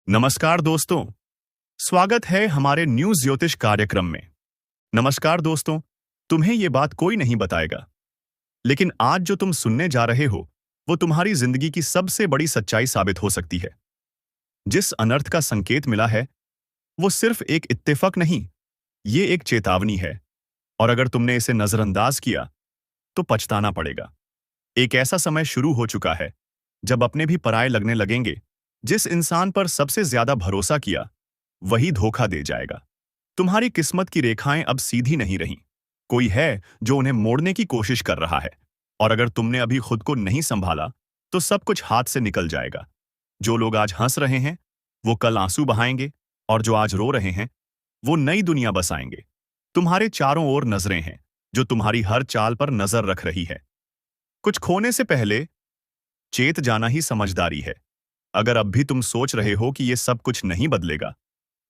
नमस्कार दोस्तों, स्वागत है हमारे न्यूज ज्योतिष कार्यक्रम में। नमस्कार दोस्तों, तुम्हें ये बात कोई नहीं बताएगा, लेकिन आज जो तुम सुनने जा रहे हो, वो तुम्हारी जिंदगी की सबसे बड़ी सच्चाई साबित हो सकती है। जिस अनर्थ का संकेत मिला है, वो सिर्फ एक इत्तेफाक नहीं, ये एक चेतावनी है, और अगर तुमने इसे नजरअंदाज किया, तो पछताना पड़ेगा। एक ऐसा समय शुरू हो चुका है, जब अपने भी पराये लगने लगेंगे। जिस इंसान पर सबसे ज्यादा भरोसा किया, वही धोखा दे जाएगा। तुम्हारी किस्मत की रेखाएं अब सीधी नहीं रहीं। कोई है जो उन्हें मोड़ने की कोशिश कर रहा है, और अगर तुमने अभी खुद को नहीं संभाला, तो सब कुछ हाथ से निकल जाएगा। जो लोग आज हंस रहे हैं, वो कल आंसू बहाएंगे, और जो आज रो रहे हैं, वो नई दुनिया बसाएंगे। तुम्हारे चारों ओर नजरें हैं, जो तुम्हारी हर चाल पर नजर रख रही है। कुछ खोने से पहले चेत जाना ही समझदारी है। अगर अब भी तुम सोच रहे हो कि ये सब कुछ नहीं बदलेगा,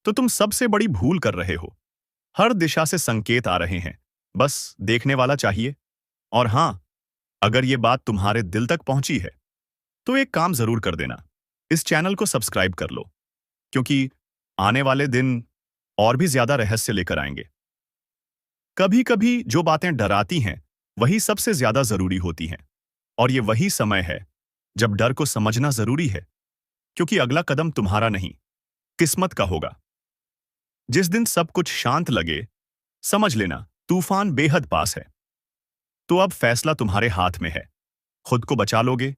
तो तुम सबसे बड़ी भूल कर रहे हो। हर दिशा से संकेत आ रहे हैं, बस देखने वाला चाहिए। और हां, अगर ये बात तुम्हारे दिल तक पहुंची है, तो एक काम जरूर कर देना, इस चैनल को सब्सक्राइब कर लो, क्योंकि आने वाले दिन और भी ज्यादा रहस्य लेकर आएंगे। कभी कभी जो बातें डराती हैं, वही सबसे ज्यादा जरूरी होती हैं, और ये वही समय है जब डर को समझना जरूरी है, क्योंकि अगला कदम तुम्हारा नहीं, किस्मत का होगा। जिस दिन सब कुछ शांत लगे, समझ लेना तूफान बेहद पास है। तो अब फैसला तुम्हारे हाथ में है। खुद को बचा लोगे,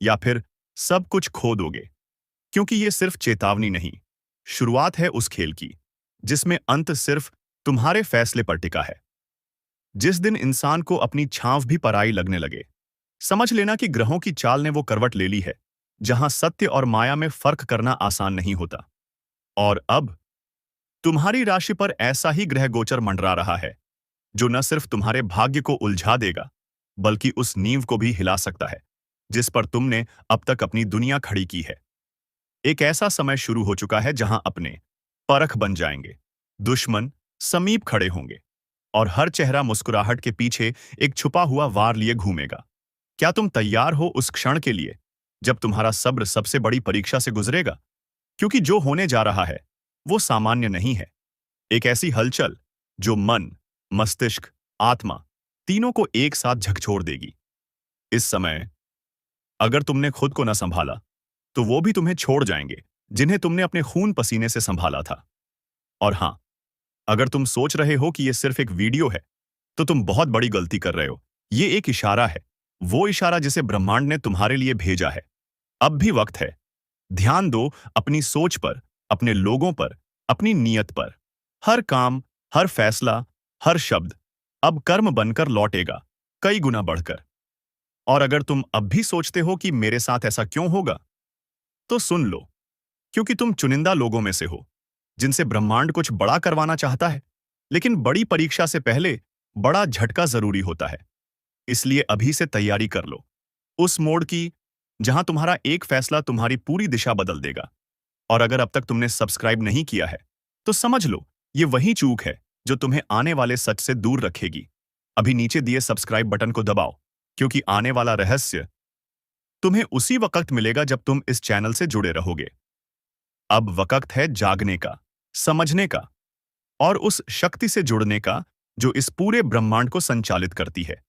या फिर सब कुछ खो दोगे? क्योंकि ये सिर्फ चेतावनी नहीं, शुरुआत है उस खेल की, जिसमें अंत सिर्फ तुम्हारे फैसले पर टिका है। जिस दिन इंसान को अपनी छांव भी पराई लगने लगे, समझ लेना कि ग्रहों की चाल ने वो करवट ले ली है, जहां सत्य और माया में फर्क करना आसान नहीं होता। और अब तुम्हारी राशि पर ऐसा ही ग्रह गोचर मंडरा रहा है, जो न सिर्फ तुम्हारे भाग्य को उलझा देगा, बल्कि उस नींव को भी हिला सकता है, जिस पर तुमने अब तक अपनी दुनिया खड़ी की है। एक ऐसा समय शुरू हो चुका है जहां अपने परख बन जाएंगे, दुश्मन समीप खड़े होंगे, और हर चेहरा मुस्कुराहट के पीछे एक छुपा हुआ वार लिए घूमेगा। क्या तुम तैयार हो उस क्षण के लिए, जब तुम्हारा सब्र सबसे बड़ी परीक्षा से गुजरेगा? क्योंकि जो होने जा रहा है, वो सामान्य नहीं है। एक ऐसी हलचल जो मन, मस्तिष्क, आत्मा तीनों को एक साथ झकझोर देगी। इस समय अगर तुमने खुद को न संभाला, तो वो भी तुम्हें छोड़ जाएंगे, जिन्हें तुमने अपने खून पसीने से संभाला था। और हां, अगर तुम सोच रहे हो कि ये सिर्फ एक वीडियो है, तो तुम बहुत बड़ी गलती कर रहे हो। ये एक इशारा है, वो इशारा जिसे ब्रह्मांड ने तुम्हारे लिए भेजा है। अब भी वक्त है। ध्यान दो अपनी सोच पर, अपने लोगों पर, अपनी नीयत पर। हर काम, हर फैसला, हर शब्द अब कर्म बनकर लौटेगा, कई गुना बढ़कर। और अगर तुम अब भी सोचते हो कि मेरे साथ ऐसा क्यों होगा, तो सुन लो, क्योंकि तुम चुनिंदा लोगों में से हो, जिनसे ब्रह्मांड कुछ बड़ा करवाना चाहता है। लेकिन बड़ी परीक्षा से पहले बड़ा झटका जरूरी होता है। इसलिए अभी से तैयारी कर लो, उस मोड़ की जहां तुम्हारा एक फैसला तुम्हारी पूरी दिशा बदल देगा। और अगर अब तक तुमने सब्सक्राइब नहीं किया है, तो समझ लो ये वही चूक है जो तुम्हें आने वाले सच से दूर रखेगी। अभी नीचे दिए सब्सक्राइब बटन को दबाओ, क्योंकि आने वाला रहस्य तुम्हें उसी वक्त मिलेगा जब तुम इस चैनल से जुड़े रहोगे। अब वक्त है जागने का, समझने का, और उस शक्ति से जुड़ने का जो इस पूरे ब्रह्मांड को संचालित करती है।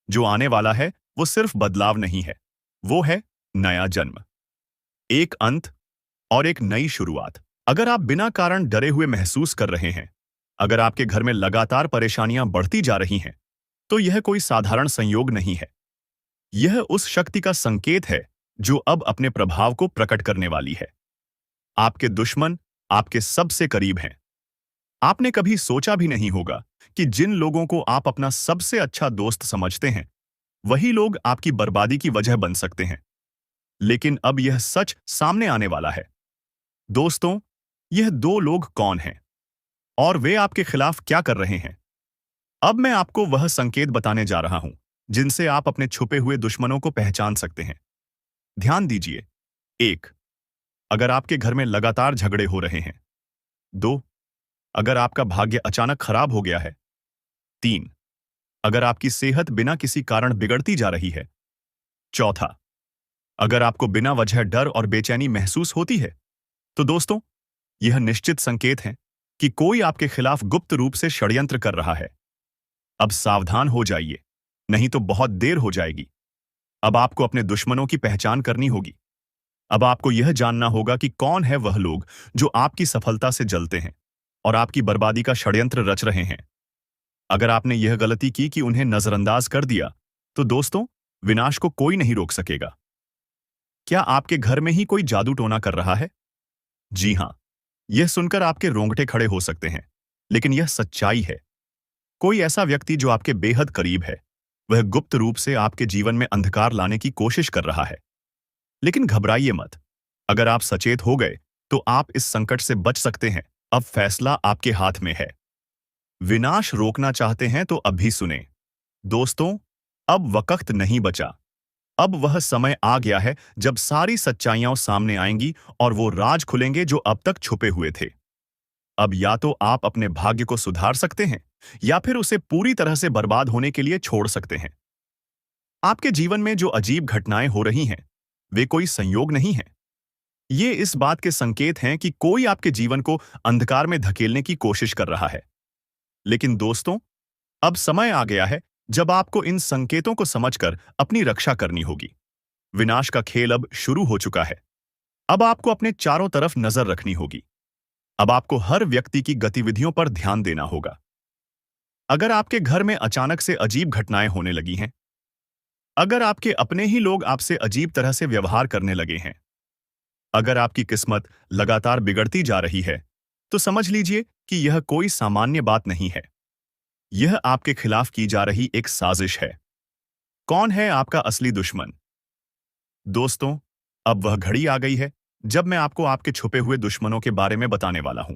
जो आने वाला है, वो सिर्फ बदलाव नहीं है, वो है नया जन्म, एक अंत और एक नई शुरुआत। अगर आप बिना कारण डरे हुए महसूस कर रहे हैं, अगर आपके घर में लगातार परेशानियां बढ़ती जा रही हैं, तो यह कोई साधारण संयोग नहीं है। यह उस शक्ति का संकेत है जो अब अपने प्रभाव को प्रकट करने वाली है। आपके दुश्मन आपके सबसे करीब हैं। आपने कभी सोचा भी नहीं होगा कि जिन लोगों को आप अपना सबसे अच्छा दोस्त समझते हैं, वही लोग आपकी बर्बादी की वजह बन सकते हैं। लेकिन अब यह सच सामने आने वाला है। दोस्तों, यह दो लोग कौन हैं और वे आपके खिलाफ क्या कर रहे हैं? अब मैं आपको वह संकेत बताने जा रहा हूं, जिनसे आप अपने छुपे हुए दुश्मनों को पहचान सकते हैं। ध्यान दीजिए। 1. अगर आपके घर में लगातार झगड़े हो रहे हैं। 2. अगर आपका भाग्य अचानक खराब हो गया है। 3. अगर आपकी सेहत बिना किसी कारण बिगड़ती जा रही है। 4. अगर आपको बिना वजह डर और बेचैनी महसूस होती है। तो दोस्तों, यह निश्चित संकेत है कि कोई आपके खिलाफ गुप्त रूप से षड्यंत्र कर रहा है। अब सावधान हो जाइए, नहीं तो बहुत देर हो जाएगी। अब आपको अपने दुश्मनों की पहचान करनी होगी। अब आपको यह जानना होगा कि कौन है वह लोग जो आपकी सफलता से जलते हैं और आपकी बर्बादी का षड्यंत्र रच रहे हैं। अगर आपने यह गलती की कि उन्हें नजरअंदाज कर दिया, तो दोस्तों, विनाश को कोई नहीं रोक सकेगा। क्या आपके घर में ही कोई जादू टोना कर रहा है? जी हां, यह सुनकर आपके रोंगटे खड़े हो सकते हैं, लेकिन यह सच्चाई है। कोई ऐसा व्यक्ति जो आपके बेहद करीब है, वह गुप्त रूप से आपके जीवन में अंधकार लाने की कोशिश कर रहा है। लेकिन घबराइए मत। अगर आप सचेत हो गए, तो आप इस संकट से बच सकते हैं। अब फैसला आपके हाथ में है। विनाश रोकना चाहते हैं तो अभी सुने। दोस्तों, अब वक्त नहीं बचा। अब वह समय आ गया है जब सारी सच्चाइयां सामने आएंगी और वो राज खुलेंगे जो अब तक छुपे हुए थे। अब या तो आप अपने भाग्य को सुधार सकते हैं, या फिर उसे पूरी तरह से बर्बाद होने के लिए छोड़ सकते हैं। आपके जीवन में जो अजीब घटनाएं हो रही हैं, वे कोई संयोग नहीं है। ये इस बात के संकेत हैं कि कोई आपके जीवन को अंधकार में धकेलने की कोशिश कर रहा है। लेकिन दोस्तों, अब समय आ गया है जब आपको इन संकेतों को समझकर अपनी रक्षा करनी होगी। विनाश का खेल अब शुरू हो चुका है। अब आपको अपने चारों तरफ नजर रखनी होगी। अब आपको हर व्यक्ति की गतिविधियों पर ध्यान देना होगा। अगर आपके घर में अचानक से अजीब घटनाएं होने लगी हैं, अगर आपके अपने ही लोग आपसे अजीब तरह से व्यवहार करने लगे हैं, अगर आपकी किस्मत लगातार बिगड़ती जा रही है, तो समझ लीजिए कि यह कोई सामान्य बात नहीं है। यह आपके खिलाफ की जा रही एक साजिश है। कौन है आपका असली दुश्मन? दोस्तों, अब वह घड़ी आ गई है जब मैं आपको आपके छुपे हुए दुश्मनों के बारे में बताने वाला हूं।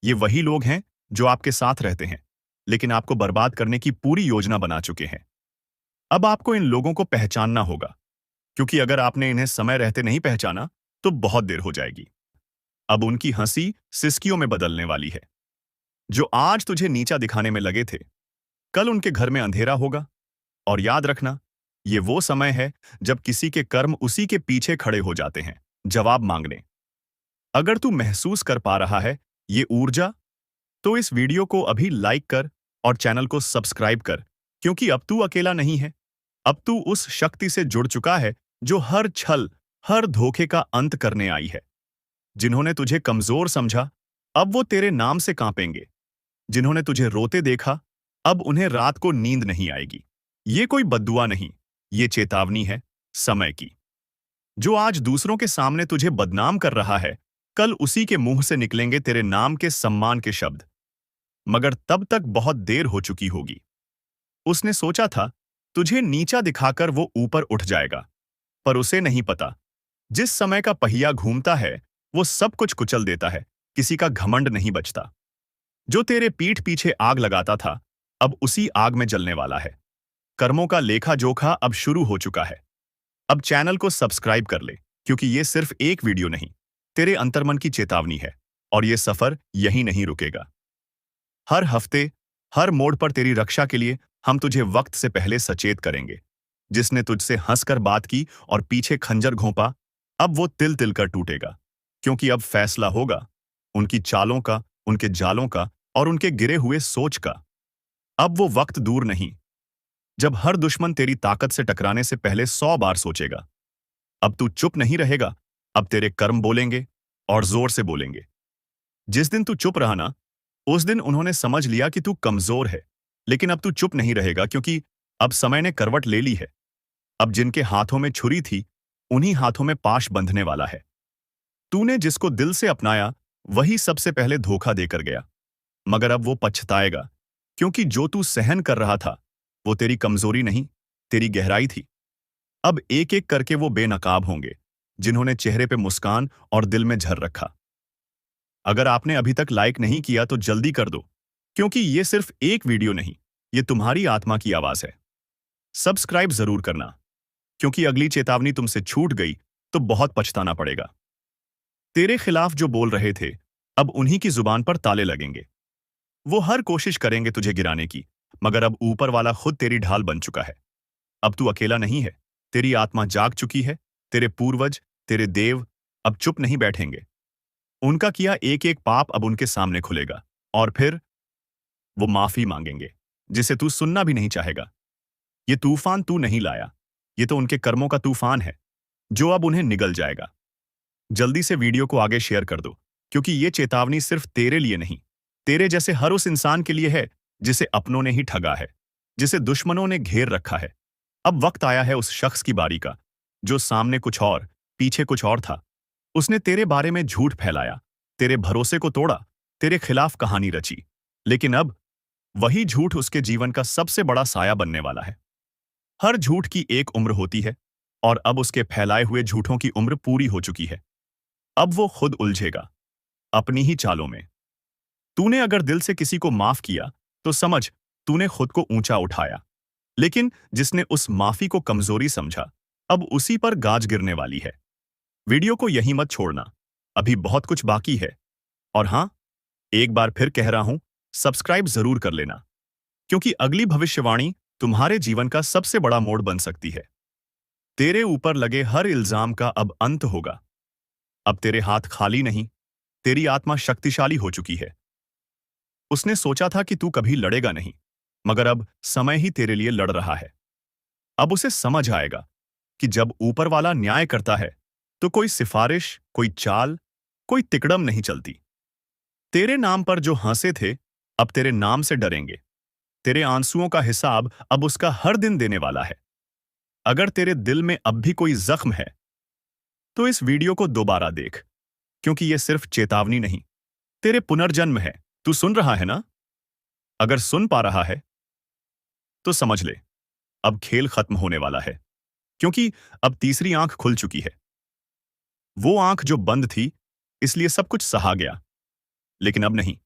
ये वही लोग हैं जो आपके साथ रहते हैं, लेकिन आपको बर्बाद करने की पूरी योजना बना चुके हैं। अब आपको इन लोगों को पहचानना होगा, क्योंकि अगर आपने इन्हें समय रहते नहीं पहचाना, तो बहुत देर हो जाएगी। अब उनकी हंसी सिसकियों में बदलने वाली है। जो आज तुझे नीचा दिखाने में लगे थे, कल उनके घर में अंधेरा होगा। और याद रखना, ये वो समय है जब किसी के कर्म उसी के पीछे खड़े हो जाते हैं, जवाब मांगने। अगर तू महसूस कर पा रहा है ये ऊर्जा, तो इस वीडियो को अभी लाइक कर और चैनल को सब्सक्राइब कर, क्योंकि अब तू अकेला नहीं है। अब तू उस शक्ति से जुड़ चुका है जो हर छल, हर धोखे का अंत करने आई है। जिन्होंने तुझे कमजोर समझा, अब वो तेरे नाम से कांपेंगे। जिन्होंने तुझे रोते देखा, अब उन्हें रात को नींद नहीं आएगी। ये कोई बद्दुआ नहीं, ये चेतावनी है समय की। जो आज दूसरों के सामने तुझे बदनाम कर रहा है, कल उसी के मुंह से निकलेंगे तेरे नाम के सम्मान के शब्द। मगर तब तक बहुत देर हो चुकी होगी। उसने सोचा था तुझे नीचा दिखाकर वो ऊपर उठ जाएगा, पर उसे नहीं पता, जिस समय का पहिया घूमता है वो सब कुछ कुचल देता है, किसी का घमंड नहीं बचता। जो तेरे पीठ पीछे आग लगाता था, अब उसी आग में जलने वाला है। कर्मों का लेखा जोखा अब शुरू हो चुका है। अब चैनल को सब्सक्राइब कर ले, क्योंकि ये सिर्फ एक वीडियो नहीं, तेरे अंतर्मन की चेतावनी है, और ये सफर यहीं नहीं रुकेगा। हर हफ्ते, हर मोड़ पर तेरी रक्षा के लिए हम तुझे वक्त से पहले सचेत करेंगे। जिसने तुझसे हंसकर बात की और पीछे खंजर घोंपा, अब वो तिल तिल कर टूटेगा, क्योंकि अब फैसला होगा उनकी चालों का, उनके जालों का और उनके गिरे हुए सोच का। अब वो वक्त दूर नहीं जब हर दुश्मन तेरी ताकत से टकराने से पहले 100 बार सोचेगा। अब तू चुप नहीं रहेगा, अब तेरे कर्म बोलेंगे, और जोर से बोलेंगे। जिस दिन तू चुप रहा ना, उस दिन उन्होंने समझ लिया कि तू कमजोर है। लेकिन अब तू चुप नहीं रहेगा, क्योंकि अब समय ने करवट ले ली है। अब जिनके हाथों में छुरी थी, उन्हीं हाथों में पाश बंधने वाला है। तूने जिसको दिल से अपनाया, वही सबसे पहले धोखा देकर गया। मगर अब वो पछताएगा, क्योंकि जो तू सहन कर रहा था, वो तेरी कमजोरी नहीं, तेरी गहराई थी। अब एक एक करके वो बेनकाब होंगे, जिन्होंने चेहरे पे मुस्कान और दिल में झर रखा। अगर आपने अभी तक लाइक नहीं किया तो जल्दी कर दो, क्योंकि ये सिर्फ एक वीडियो नहीं, ये तुम्हारी आत्मा की आवाज है। सब्सक्राइब जरूर करना, क्योंकि अगली चेतावनी तुमसे छूट गई तो बहुत पछताना पड़ेगा। तेरे खिलाफ जो बोल रहे थे, अब उन्हीं की जुबान पर ताले लगेंगे। वो हर कोशिश करेंगे तुझे गिराने की, मगर अब ऊपर वाला खुद तेरी ढाल बन चुका है। अब तू अकेला नहीं है, तेरी आत्मा जाग चुकी है। तेरे पूर्वज, तेरे देव अब चुप नहीं बैठेंगे। उनका किया एक एक पाप अब उनके सामने खुलेगा, और फिर वो माफी मांगेंगे, जिसे तू सुनना भी नहीं चाहेगा। ये तूफान तू नहीं लाया, ये तो उनके कर्मों का तूफान है, जो अब उन्हें निगल जाएगा। जल्दी से वीडियो को आगे शेयर कर दो, क्योंकि ये चेतावनी सिर्फ तेरे लिए नहीं, तेरे जैसे हर उस इंसान के लिए है जिसे अपनों ने ही ठगा है, जिसे दुश्मनों ने घेर रखा है। अब वक्त आया है उस शख्स की बारी का, जो सामने कुछ और, पीछे कुछ और था। उसने तेरे बारे में झूठ फैलाया, तेरे भरोसे को तोड़ा, तेरे खिलाफ कहानी रची। लेकिन अब वही झूठ उसके जीवन का सबसे बड़ा साया बनने वाला है। हर झूठ की एक उम्र होती है, और अब उसके फैलाए हुए झूठों की उम्र पूरी हो चुकी है। अब वो खुद उलझेगा, अपनी ही चालों में। तूने अगर दिल से किसी को माफ किया, तो समझ तूने खुद को ऊंचा उठाया। लेकिन जिसने उस माफी को कमजोरी समझा, अब उसी पर गाज गिरने वाली है। वीडियो को यहीं मत छोड़ना, अभी बहुत कुछ बाकी है। और हां, एक बार फिर कह रहा हूं, सब्सक्राइब जरूर कर लेना, क्योंकि अगली भविष्यवाणी तुम्हारे जीवन का सबसे बड़ा मोड़ बन सकती है। तेरे ऊपर लगे हर इल्जाम का अब अंत होगा। अब तेरे हाथ खाली नहीं, तेरी आत्मा शक्तिशाली हो चुकी है। उसने सोचा था कि तू कभी लड़ेगा नहीं, मगर अब समय ही तेरे लिए लड़ रहा है। अब उसे समझ आएगा कि जब ऊपर वाला न्याय करता है, तो कोई सिफारिश, कोई चाल, कोई तिकड़म नहीं चलती। तेरे नाम पर जो हंसे थे, अब तेरे नाम से डरेंगे। तेरे आंसुओं का हिसाब अब उसका हर दिन देने वाला है। अगर तेरे दिल में अब भी कोई जख्म है, तो इस वीडियो को दोबारा देख, क्योंकि यह सिर्फ चेतावनी नहीं, तेरे पुनर्जन्म है। तू सुन रहा है ना? अगर सुन पा रहा है, तो समझ ले, अब खेल खत्म होने वाला है, क्योंकि अब तीसरी आंख खुल चुकी है। वो आंख जो बंद थी, इसलिए सब कुछ सहा गया, लेकिन अब नहीं।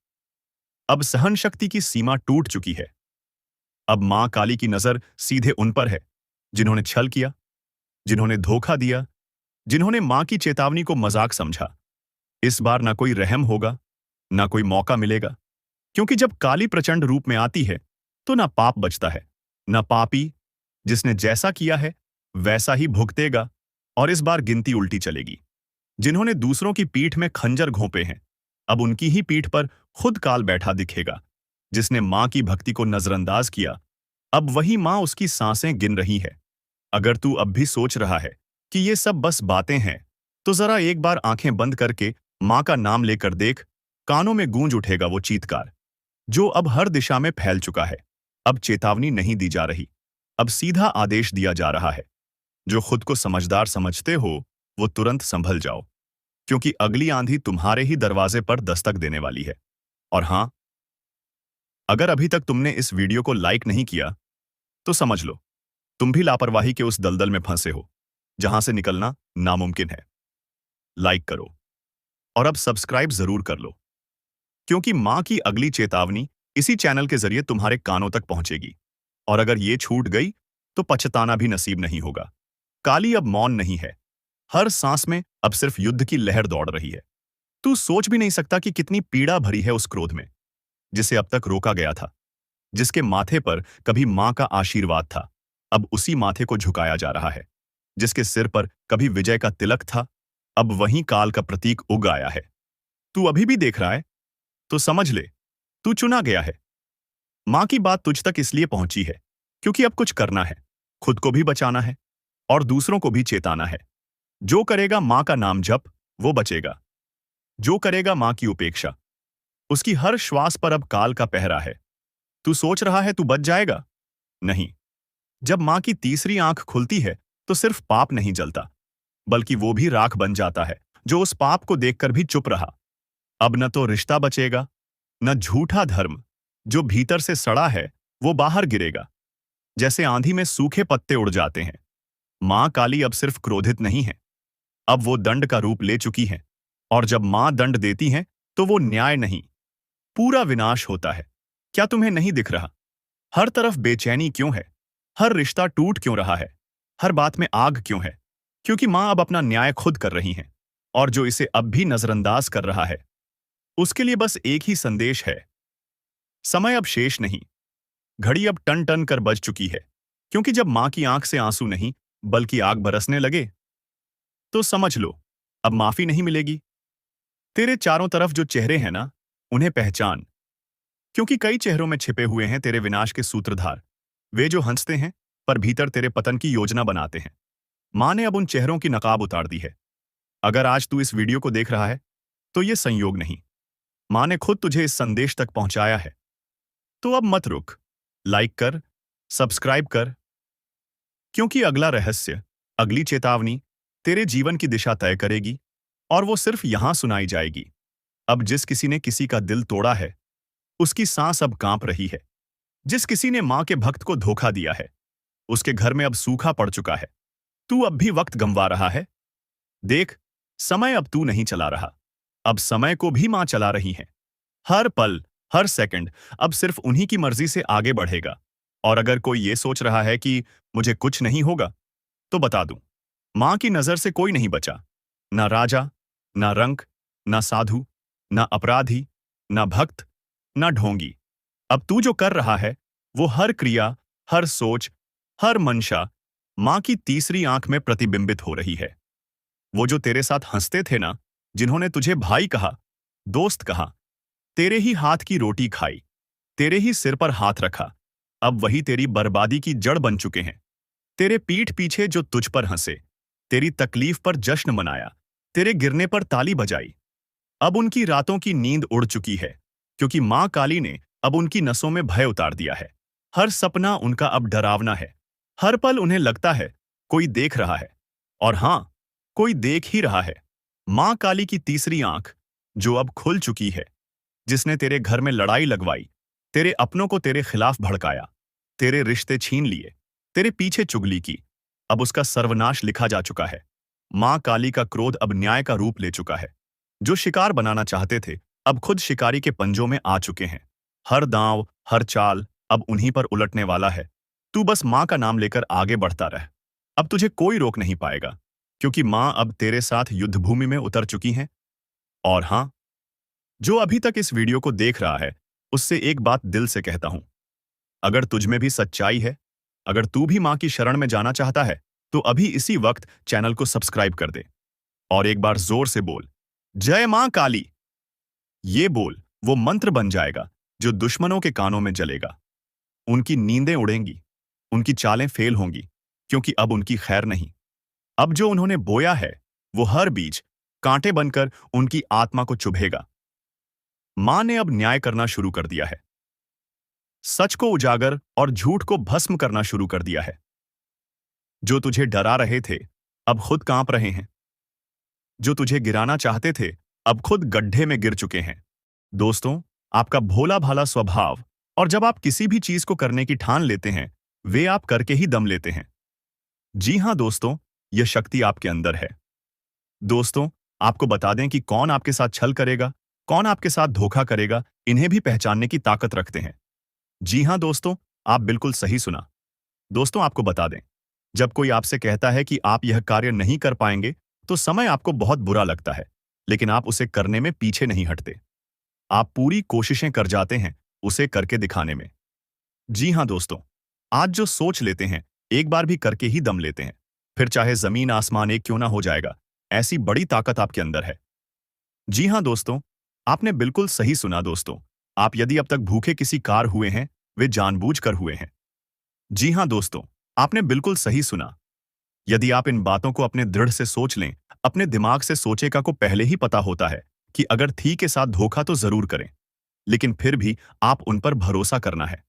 अब सहन शक्ति की सीमा टूट चुकी है। अब मां काली की नजर सीधे उन पर है, जिन्होंने छल किया, जिन्होंने धोखा दिया, जिन्होंने मां की चेतावनी को मजाक समझा। इस बार ना कोई रहम होगा, ना कोई मौका मिलेगा, क्योंकि जब काली प्रचंड रूप में आती है, तो ना पाप बचता है, ना पापी। जिसने जैसा किया है, वैसा ही भुगतेगा। और इस बार गिनती उल्टी चलेगी। जिन्होंने दूसरों की पीठ में खंजर घोंपे हैं, अब उनकी ही पीठ पर खुद काल बैठा दिखेगा। जिसने मां की भक्ति को नजरअंदाज किया, अब वही मां उसकी सांसें गिन रही है। अगर तू अब भी सोच रहा है कि ये सब बस बातें हैं, तो जरा एक बार आंखें बंद करके मां का नाम लेकर देख। कानों में गूंज उठेगा वो चीत्कार, जो अब हर दिशा में फैल चुका है। अब चेतावनी नहीं दी जा रही, अब सीधा आदेश दिया जा रहा है। जो खुद को समझदार समझते हो, वो तुरंत संभल जाओ, क्योंकि अगली आंधी तुम्हारे ही दरवाजे पर दस्तक देने वाली है। और हां, अगर अभी तक तुमने इस वीडियो को लाइक नहीं किया, तो समझ लो, तुम भी लापरवाही के उस दलदल में फंसे हो, जहां से निकलना नामुमकिन है। लाइक करो, और अब सब्सक्राइब जरूर कर लो, क्योंकि मां की अगली चेतावनी इसी चैनल के जरिए तुम्हारे कानों तक पहुंचेगी। और अगर ये छूट गई, तो पछताना भी नसीब नहीं होगा। काली अब मौन नहीं है, हर सांस में अब सिर्फ युद्ध की लहर दौड़ रही है। तू सोच भी नहीं सकता कि कितनी पीड़ा भरी है उस क्रोध में, जिसे अब तक रोका गया था। जिसके माथे पर कभी मां का आशीर्वाद था, अब उसी माथे को झुकाया जा रहा है। जिसके सिर पर कभी विजय का तिलक था, अब वहीं काल का प्रतीक उग आया है। तू अभी भी देख रहा है, तो समझ ले, तू चुना गया है। मां की बात तुझ तक इसलिए पहुंची है, क्योंकि अब कुछ करना है, खुद को भी बचाना है, और दूसरों को भी चेताना है। जो करेगा मां का नाम जप, वो बचेगा। जो करेगा मां की उपेक्षा, उसकी हर श्वास पर अब काल का पहरा है। तू सोच रहा है तू बच जाएगा? नहीं। जब मां की तीसरी आंख खुलती है, तो सिर्फ पाप नहीं जलता, बल्कि वो भी राख बन जाता है, जो उस पाप को देखकर भी चुप रहा। अब न तो रिश्ता बचेगा, न झूठा धर्म। जो भीतर से सड़ा है, वो बाहर गिरेगा, जैसे आंधी में सूखे पत्ते उड़ जाते हैं। मां काली अब सिर्फ क्रोधित नहीं है, अब वो दंड का रूप ले चुकी है। और जब मां दंड देती हैं, तो वो न्याय नहीं, पूरा विनाश होता है। क्या तुम्हें नहीं दिख रहा? हर तरफ बेचैनी क्यों है? हर रिश्ता टूट क्यों रहा है? हर बात में आग क्यों है? क्योंकि मां अब अपना न्याय खुद कर रही हैं, और जो इसे अब भी नजरअंदाज कर रहा है, उसके लिए बस एक ही संदेश है। समय अब शेष नहीं, घड़ी अब टन टन कर बज चुकी है। क्योंकि जब मां की आंख से आंसू नहीं, बल्कि आग बरसने लगे, तो समझ लो, अब माफी नहीं मिलेगी, तेरे चारों तरफ जो चेहरे हैं ना, उन्हें पहचान, क्योंकि कई चेहरों में छिपे हुए हैं तेरे विनाश के सूत्रधार। वे जो हंसते हैं, पर भीतर तेरे पतन की योजना बनाते हैं। माँ ने अब उन चेहरों की नकाब उतार दी है। अगर आज तू इस वीडियो को देख रहा है, तो ये संयोग नहीं, माँ ने खुद तुझे इस संदेश तक पहुंचाया है। तो अब मत रुक, लाइक कर, सब्सक्राइब कर, क्योंकि अगला रहस्य, अगली चेतावनी तेरे जीवन की दिशा तय करेगी, और वो सिर्फ यहां सुनाई जाएगी। अब जिस किसी ने किसी का दिल तोड़ा है, उसकी सांस अब कांप रही है। जिस किसी ने मां के भक्त को धोखा दिया है, उसके घर में अब सूखा पड़ चुका है। तू अब भी वक्त गंवा रहा है। देख, समय अब तू नहीं चला रहा, अब समय को भी मां चला रही है। हर पल, हर सेकंड अब सिर्फ उन्हीं की मर्जी से आगे बढ़ेगा। और अगर कोई ये सोच रहा है कि मुझे कुछ नहीं होगा, तो बता दूं, मां की नजर से कोई नहीं बचा। ना राजा, ना रंक, ना साधु, ना अपराधी, ना भक्त, ना ढोंगी। अब तू जो कर रहा है, वो हर क्रिया, हर सोच, हर मंशा मां की तीसरी आंख में प्रतिबिंबित हो रही है। वो जो तेरे साथ हंसते थे ना, जिन्होंने तुझे भाई कहा, दोस्त कहा, तेरे ही हाथ की रोटी खाई, तेरे ही सिर पर हाथ रखा, अब वही तेरी बर्बादी की जड़ बन चुके हैं। तेरे पीठ पीछे जो तुझ पर हंसे, तेरी तकलीफ पर जश्न मनाया, तेरे गिरने पर ताली बजाई, अब उनकी रातों की नींद उड़ चुकी है, क्योंकि मां काली ने अब उनकी नसों में भय उतार दिया है। हर सपना उनका अब डरावना है। हर पल उन्हें लगता है कोई देख रहा है, और हां, कोई देख ही रहा है। मां काली की तीसरी आंख, जो अब खुल चुकी है, जिसने तेरे घर में लड़ाई लगवाई, तेरे अपनों को तेरे खिलाफ भड़काया, तेरे रिश्ते छीन लिए, तेरे पीछे चुगली की, अब उसका सर्वनाश लिखा जा चुका है। मां काली का क्रोध अब न्याय का रूप ले चुका है। जो शिकार बनाना चाहते थे, अब खुद शिकारी के पंजों में आ चुके हैं। हर दांव, हर चाल अब उन्हीं पर उलटने वाला है। तू बस मां का नाम लेकर आगे बढ़ता रह। अब तुझे कोई रोक नहीं पाएगा, क्योंकि मां अब तेरे साथ युद्धभूमि में उतर चुकी हैं। और हां, जो अभी तक इस वीडियो को देख रहा है, उससे एक बात दिल से कहता हूं, अगर तुझ में भी सच्चाई है, अगर तू भी मां की शरण में जाना चाहता है, तो अभी इसी वक्त चैनल को सब्सक्राइब कर दे और एक बार जोर से बोल, जय मां काली। ये बोल वो मंत्र बन जाएगा जो दुश्मनों के कानों में जलेगा। उनकी नींदें उड़ेंगी, उनकी चालें फेल होंगी, क्योंकि अब उनकी खैर नहीं। अब जो उन्होंने बोया है, वो हर बीज कांटे बनकर उनकी आत्मा को चुभेगा। मां ने अब न्याय करना शुरू कर दिया है। सच को उजागर और झूठ को भस्म करना शुरू कर दिया है। जो तुझे डरा रहे थे, अब खुद कांप रहे हैं। जो तुझे गिराना चाहते थे, अब खुद गड्ढे में गिर चुके हैं। दोस्तों, आपका भोला भाला स्वभाव, और जब आप किसी भी चीज को करने की ठान लेते हैं, वे आप करके ही दम लेते हैं। जी हां दोस्तों, यह शक्ति आपके अंदर है। दोस्तों, आपको बता दें कि कौन आपके साथ छल करेगा, कौन आपके साथ धोखा करेगा, इन्हें भी पहचानने की ताकत रखते हैं। जी हां दोस्तों, आप बिल्कुल सही सुना। दोस्तों, आपको बता दें, जब कोई आपसे कहता है कि आप यह कार्य नहीं कर पाएंगे, तो समय आपको बहुत बुरा लगता है, लेकिन आप उसे करने में पीछे नहीं हटते। आप पूरी कोशिशें कर जाते हैं उसे करके दिखाने में। जी हां दोस्तों, आज जो सोच लेते हैं, एक बार भी करके ही दम लेते हैं, फिर चाहे जमीन आसमान एक क्यों ना हो जाएगा। ऐसी बड़ी ताकत आपके अंदर है। जी हां दोस्तों, आपने बिल्कुल सही सुना दोस्तों। आप यदि अब तक भूखे किसी कार हुए हैं, वे जानबूझकर हुए हैं। जी हां दोस्तों, आपने बिल्कुल सही सुना। यदि आप इन बातों को अपने दृढ़ से सोच लें, अपने दिमाग से सोचेगा को पहले ही पता होता है कि अगर थी के साथ धोखा तो जरूर करें, लेकिन फिर भी आप उन पर भरोसा करना है।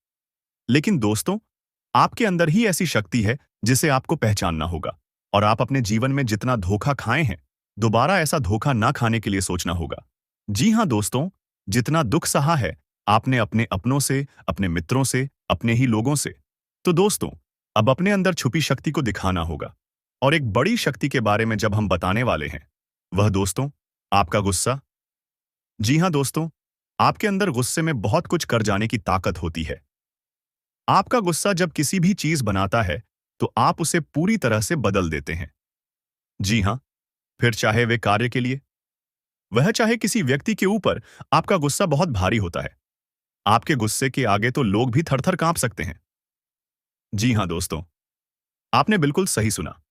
लेकिन दोस्तों, आपके अंदर ही ऐसी शक्ति है जिसे आपको पहचानना होगा, और आप अपने जीवन में जितना धोखा खाए हैं, दोबारा ऐसा धोखा ना खाने के लिए सोचना होगा। जी हां दोस्तों, जितना दुख सहा है आपने अपने अपनों से, अपने मित्रों से, अपने ही लोगों से, तो दोस्तों, अब अपने अंदर छुपी शक्ति को दिखाना होगा। और एक बड़ी शक्ति के बारे में जब हम बताने वाले हैं, वह दोस्तों, आपका गुस्सा। जी हां दोस्तों, आपके अंदर गुस्से में बहुत कुछ कर जाने की ताकत होती है। आपका गुस्सा जब किसी भी चीज बनाता है, तो आप उसे पूरी तरह से बदल देते हैं। जी हां, फिर चाहे वे कार्य के लिए, वह चाहे किसी व्यक्ति के ऊपर, आपका गुस्सा बहुत भारी होता है। आपके गुस्से के आगे तो लोग भी थर-थर कांप सकते हैं। जी हां दोस्तों, आपने बिल्कुल सही सुना।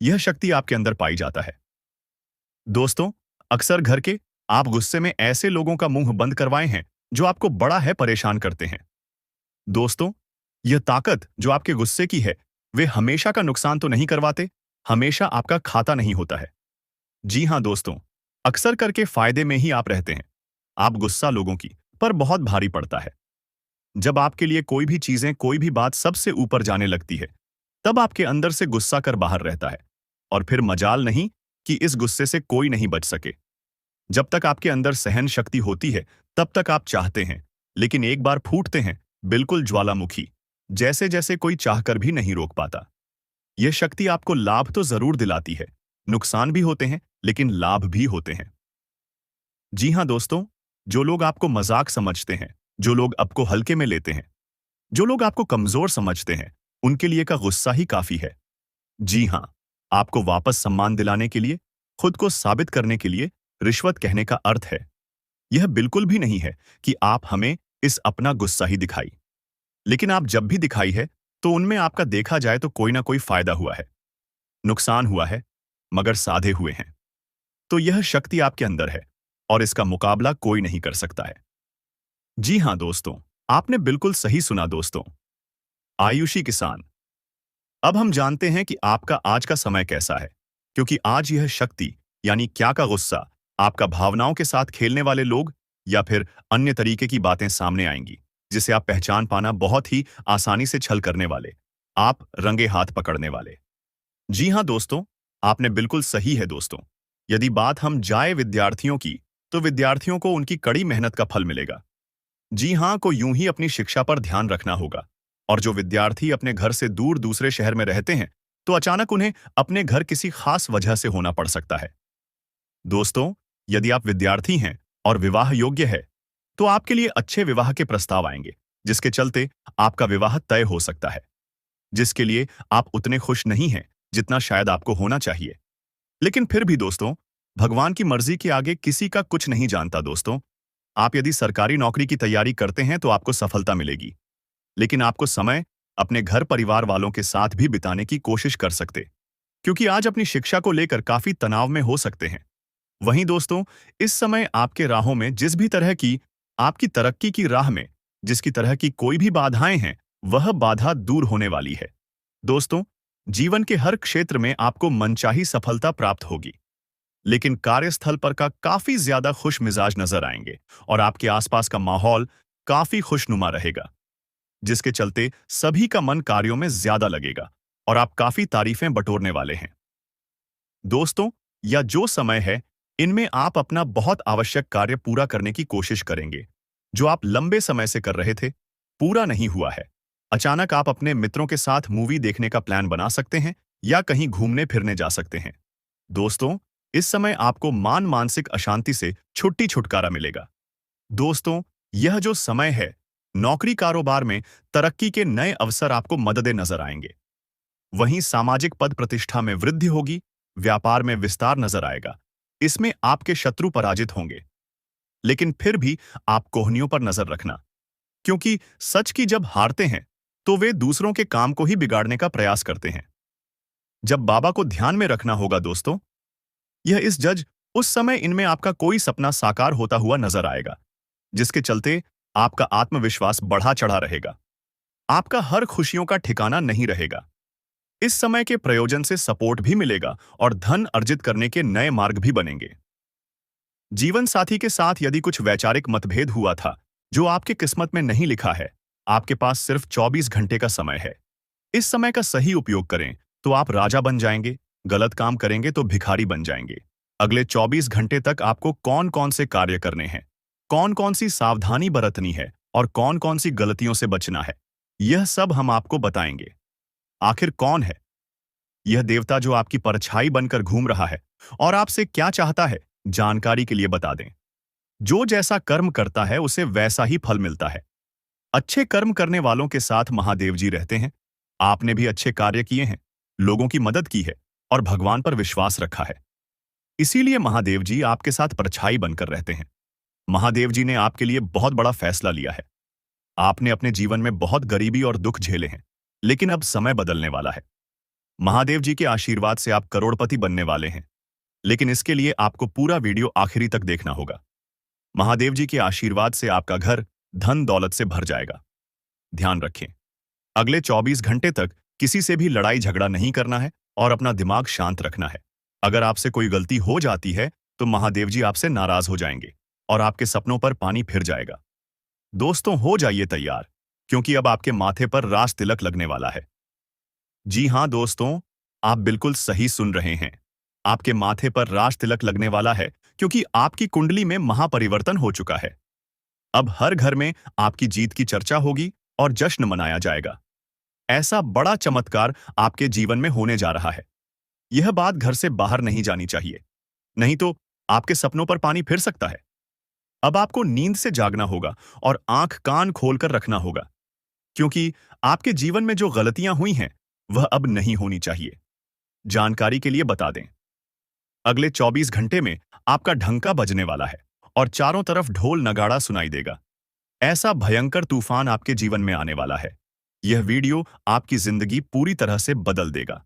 यह शक्ति आपके अंदर पाई जाता है। दोस्तों, अक्सर घर के आप गुस्से में ऐसे लोगों का मुंह बंद करवाए हैं जो आपको बड़ा है परेशान करते हैं। दोस्तों, यह ताकत जो आपके गुस्से की है, वे हमेशा का नुकसान तो नहीं करवाते, हमेशा आपका खाता नहीं होता है। जी हां दोस्तों, अक्सर करके फायदे में ही आप रहते हैं। आप गुस्सा लोगों की पर बहुत भारी पड़ता है। जब आपके लिए कोई भी चीजें, कोई भी बात सबसे ऊपर जाने लगती है, तब आपके अंदर से गुस्सा कर बाहर रहता है। और फिर मजाल नहीं कि इस गुस्से से कोई नहीं बच सके। जब तक आपके अंदर सहन शक्ति होती है, तब तक आप चाहते हैं, लेकिन एक बार फूटते हैं, बिल्कुल ज्वालामुखी, जैसे जैसे कोई चाहकर भी नहीं रोक पाता। यह शक्ति आपको लाभ तो जरूर दिलाती है, नुकसान भी होते हैं, लेकिन लाभ भी होते हैं। जी हां दोस्तों, जो लोग आपको मजाक समझते हैं, जो लोग आपको हल्के में लेते हैं, जो लोग आपको कमजोर समझते हैं, उनके लिए का गुस्सा ही काफी है। जी हां, आपको वापस सम्मान दिलाने के लिए, खुद को साबित करने के लिए रिश्वत कहने का अर्थ है। यह बिल्कुल भी नहीं है कि आप हमें इस अपना गुस्सा ही दिखाई। लेकिन आप जब भी दिखाई है, तो उनमें आपका देखा जाए तो कोई ना कोई फायदा हुआ है, नुकसान हुआ है, मगर साधे हुए हैं। तो यह शक्ति आपके अंदर है और इसका मुकाबला कोई नहीं कर सकता है। जी हां दोस्तों, आपने बिल्कुल सही सुना दोस्तों। आयुषी किसान। अब हम जानते हैं कि आपका आज का समय कैसा है, क्योंकि आज यह शक्ति यानी क्या का गुस्सा, आपका भावनाओं के साथ खेलने वाले लोग या फिर अन्य तरीके की बातें सामने आएंगी, जिसे आप पहचान पाना बहुत ही आसानी से छल करने वाले, आप रंगे हाथ पकड़ने वाले। जी हां दोस्तों, आपने बिल्कुल सही है दोस्तों। यदि बात हम जाए विद्यार्थियों की, तो विद्यार्थियों को उनकी कड़ी मेहनत का फल मिलेगा। जी हां, को यूं ही अपनी शिक्षा पर ध्यान रखना होगा। और जो विद्यार्थी अपने घर से दूर दूसरे शहर में रहते हैं, तो अचानक उन्हें अपने घर किसी खास वजह से होना पड़ सकता है। दोस्तों, यदि आप विद्यार्थी हैं और विवाह योग्य है, तो आपके लिए अच्छे विवाह के प्रस्ताव आएंगे, जिसके चलते आपका विवाह तय हो सकता है, जिसके लिए आप उतने खुश नहीं हैं जितना शायद आपको होना चाहिए। लेकिन फिर भी दोस्तों, भगवान की मर्जी के आगे किसी का कुछ नहीं जानता दोस्तों। आप यदि सरकारी नौकरी की तैयारी करते हैं तो आपको सफलता मिलेगी, लेकिन आपको समय अपने घर परिवार वालों के साथ भी बिताने की कोशिश कर सकते, क्योंकि आज अपनी शिक्षा को लेकर काफी तनाव में हो सकते हैं। वहीं दोस्तों, इस समय आपके राहों में जिस भी तरह की, आपकी तरक्की की राह में जिसकी तरह की कोई भी बाधाएं हैं, वह बाधा दूर होने वाली है। दोस्तों, जीवन के हर क्षेत्र में आपको मनचाही सफलता प्राप्त होगी, लेकिन कार्यस्थल पर का काफी ज्यादा खुश मिजाज नजर आएंगे और आपके आसपास का माहौल काफी खुशनुमा रहेगा, जिसके चलते सभी का मन कार्यों में ज्यादा लगेगा और आप काफी तारीफें बटोरने वाले हैं। दोस्तों, या जो समय है, इनमें आप अपना बहुत आवश्यक कार्य पूरा करने की कोशिश करेंगे, जो आप लंबे समय से कर रहे थे, पूरा नहीं हुआ है। अचानक आप अपने मित्रों के साथ मूवी देखने का प्लान बना सकते हैं या कहीं घूमने फिरने जा सकते हैं। दोस्तों, इस समय आपको मानसिक अशांति से छुटकारा मिलेगा। दोस्तों, यह जो समय है, नौकरी कारोबार में तरक्की के नए अवसर आपको मददें नजर आएंगे। वहीं सामाजिक पद प्रतिष्ठा में वृद्धि होगी, व्यापार में विस्तार नजर आएगा। इसमें आपके शत्रु पराजित होंगे। लेकिन फिर भी आप कोहनियों पर नजर रखना, क्योंकि सच की जब हारते हैं, तो वे दूसरों के काम को ही बिगाड़ने का प्रयास करते हैं। जब बाबा को ध्यान में रखना होगा दोस्तों, यह इस जज उस समय इनमें आपका कोई सपना साकार होता हुआ नजर आएगा, जिसके चलते आपका आत्मविश्वास बढ़ा चढ़ा रहेगा। आपका हर खुशियों का ठिकाना नहीं रहेगा। इस समय के प्रयोजन से सपोर्ट भी मिलेगा और धन अर्जित करने के नए मार्ग भी बनेंगे। जीवन साथी के साथ यदि कुछ वैचारिक मतभेद हुआ था, जो आपकी किस्मत में नहीं लिखा है, आपके पास सिर्फ 24 घंटे का समय है। इस समय का सही उपयोग करें तो आप राजा बन जाएंगे, गलत काम करेंगे तो भिखारी बन जाएंगे। अगले 24 घंटे तक आपको कौन कौन से कार्य करने हैं, कौन कौन सी सावधानी बरतनी है और कौन कौन सी गलतियों से बचना है, यह सब हम आपको बताएंगे। आखिर कौन है यह देवता जो आपकी परछाई बनकर घूम रहा है और आपसे क्या चाहता है, जानकारी के लिए बता दें। जो जैसा कर्म करता है उसे वैसा ही फल मिलता है। अच्छे कर्म करने वालों के साथ महादेव जी रहते हैं। आपने भी अच्छे कार्य किए हैं, लोगों की मदद की है और भगवान पर विश्वास रखा है, इसीलिए महादेव जी आपके साथ परछाई बनकर रहते हैं। महादेव जी ने आपके लिए बहुत बड़ा फैसला लिया है। आपने अपने जीवन में बहुत गरीबी और दुख झेले हैं, लेकिन अब समय बदलने वाला है। महादेव जी के आशीर्वाद से आप करोड़पति बनने वाले हैं। लेकिन इसके लिए आपको पूरा वीडियो आखिरी तक देखना होगा। महादेव जी के आशीर्वाद से आपका घर धन दौलत से भर जाएगा। ध्यान रखें, अगले 24 घंटे तक किसी से भी लड़ाई झगड़ा नहीं करना है और अपना दिमाग शांत रखना है। अगर आपसे कोई गलती हो जाती है तो महादेव जी आपसे नाराज हो जाएंगे और आपके सपनों पर पानी फिर जाएगा। दोस्तों, हो जाइए तैयार, क्योंकि अब आपके माथे पर राज तिलक लगने वाला है। जी हां दोस्तों, आप बिल्कुल सही सुन रहे हैं। आपके माथे पर राज तिलक लगने वाला है, क्योंकि आपकी कुंडली में महापरिवर्तन हो चुका है। अब हर घर में आपकी जीत की चर्चा होगी और जश्न मनाया जाएगा। ऐसा बड़ा चमत्कार आपके जीवन में होने जा रहा है। यह बात घर से बाहर नहीं जानी चाहिए, नहीं तो आपके सपनों पर पानी फिर सकता है। अब आपको नींद से जागना होगा और आंख कान खोलकर रखना होगा, क्योंकि आपके जीवन में जो गलतियां हुई हैं वह अब नहीं होनी चाहिए। जानकारी के लिए बता दें, अगले 24 घंटे में आपका ढंका बजने वाला है और चारों तरफ ढोल नगाड़ा सुनाई देगा। ऐसा भयंकर तूफान आपके जीवन में आने वाला है। यह वीडियो आपकी जिंदगी पूरी तरह से बदल देगा।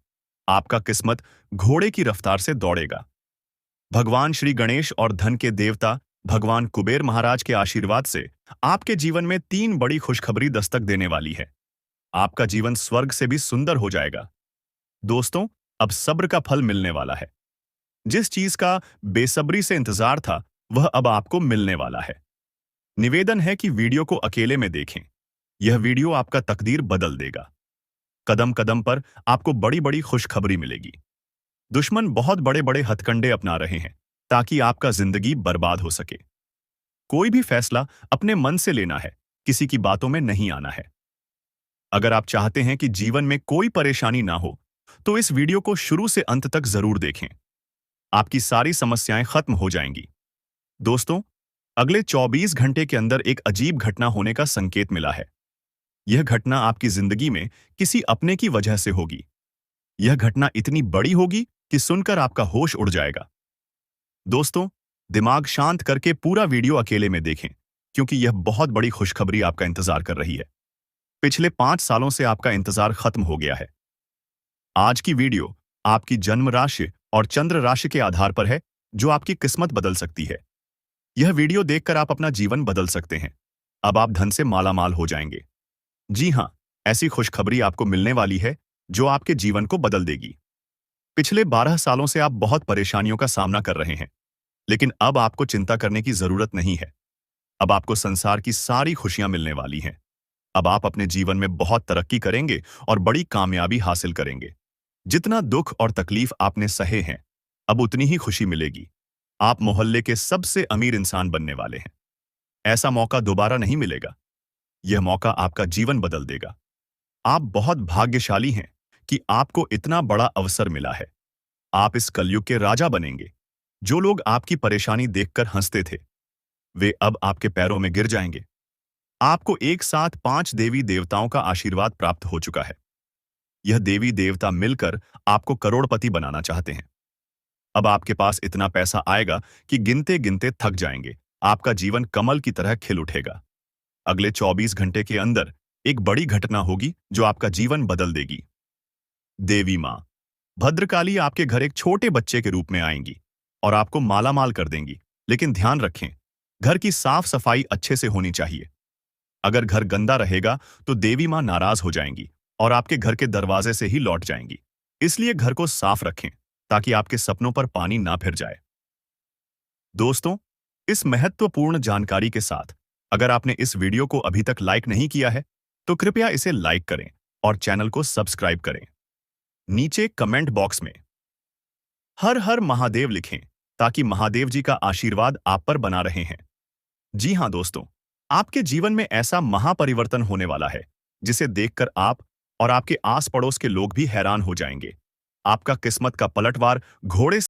आपका किस्मत घोड़े की रफ्तार से दौड़ेगा। भगवान श्री गणेश और धन के देवता भगवान कुबेर महाराज के आशीर्वाद से आपके जीवन में 3 बड़ी खुशखबरी दस्तक देने वाली है। आपका जीवन स्वर्ग से भी सुंदर हो जाएगा। दोस्तों, अब सब्र का फल मिलने वाला है। जिस चीज का बेसब्री से इंतजार था वह अब आपको मिलने वाला है। निवेदन है कि वीडियो को अकेले में देखें। यह वीडियो आपका तकदीर बदल देगा। कदम कदम पर आपको बड़ी बड़ी खुशखबरी मिलेगी। दुश्मन बहुत बड़े बड़े हथकंडे अपना रहे हैं ताकि आपका जिंदगी बर्बाद हो सके। कोई भी फैसला अपने मन से लेना है, किसी की बातों में नहीं आना है। अगर आप चाहते हैं कि जीवन में कोई परेशानी ना हो तो इस वीडियो को शुरू से अंत तक जरूर देखें। आपकी सारी समस्याएं खत्म हो जाएंगी। दोस्तों, अगले 24 घंटे के अंदर एक अजीब घटना होने का संकेत मिला है। यह घटना आपकी जिंदगी में किसी अपने की वजह से होगी। यह घटना इतनी बड़ी होगी कि सुनकर आपका होश उड़ जाएगा। दोस्तों, दिमाग शांत करके पूरा वीडियो अकेले में देखें, क्योंकि यह बहुत बड़ी खुशखबरी आपका इंतजार कर रही है। पिछले 5 सालों से आपका इंतजार खत्म हो गया है। आज की वीडियो आपकी जन्म राशि और चंद्र राशि के आधार पर है, जो आपकी किस्मत बदल सकती है। यह वीडियो देखकर आप अपना जीवन बदल सकते हैं। अब आप धन से मालामाल हो जाएंगे। जी हां, ऐसी खुशखबरी आपको मिलने वाली है जो आपके जीवन को बदल देगी। पिछले 12 सालों से आप बहुत परेशानियों का सामना कर रहे हैं, लेकिन अब आपको चिंता करने की जरूरत नहीं है। अब आपको संसार की सारी खुशियां मिलने वाली हैं। अब आप अपने जीवन में बहुत तरक्की करेंगे और बड़ी कामयाबी हासिल करेंगे। जितना दुख और तकलीफ आपने सहे हैं, अब उतनी ही खुशी मिलेगी। आप मोहल्ले के सबसे अमीर इंसान बनने वाले हैं। ऐसा मौका दोबारा नहीं मिलेगा। यह मौका आपका जीवन बदल देगा। आप बहुत भाग्यशाली हैं कि आपको इतना बड़ा अवसर मिला है। आप इस कलयुग के राजा बनेंगे। जो लोग आपकी परेशानी देखकर हंसते थे, वे अब आपके पैरों में गिर जाएंगे। आपको एक साथ 5 देवी देवताओं का आशीर्वाद प्राप्त हो चुका है। यह देवी देवता मिलकर आपको करोड़पति बनाना चाहते हैं। अब आपके पास इतना पैसा आएगा कि गिनते गिनते थक जाएंगे। आपका जीवन कमल की तरह खिल उठेगा। अगले 24 घंटे के अंदर एक बड़ी घटना होगी जो आपका जीवन बदल देगी। देवी मां भद्रकाली आपके घर एक छोटे बच्चे के रूप में आएंगी और आपको मालामाल कर देंगी। लेकिन ध्यान रखें, घर की साफ सफाई अच्छे से होनी चाहिए। अगर घर गंदा रहेगा तो देवी मां नाराज हो जाएंगी और आपके घर के दरवाजे से ही लौट जाएंगी। इसलिए घर को साफ रखें ताकि आपके सपनों पर पानी ना फिर जाए। दोस्तों, इस महत्वपूर्ण जानकारी के साथ अगर आपने इस वीडियो को अभी तक लाइक नहीं किया है तो कृपया इसे लाइक करें और चैनल को सब्सक्राइब करें। नीचे कमेंट बॉक्स में हर हर महादेव लिखें ताकि महादेव जी का आशीर्वाद आप पर बना रहे हैं। जी हां दोस्तों, आपके जीवन में ऐसा महापरिवर्तन होने वाला है जिसे देखकर आप और आपके आस पड़ोस के लोग भी हैरान हो जाएंगे। आपका किस्मत का पलटवार घोड़े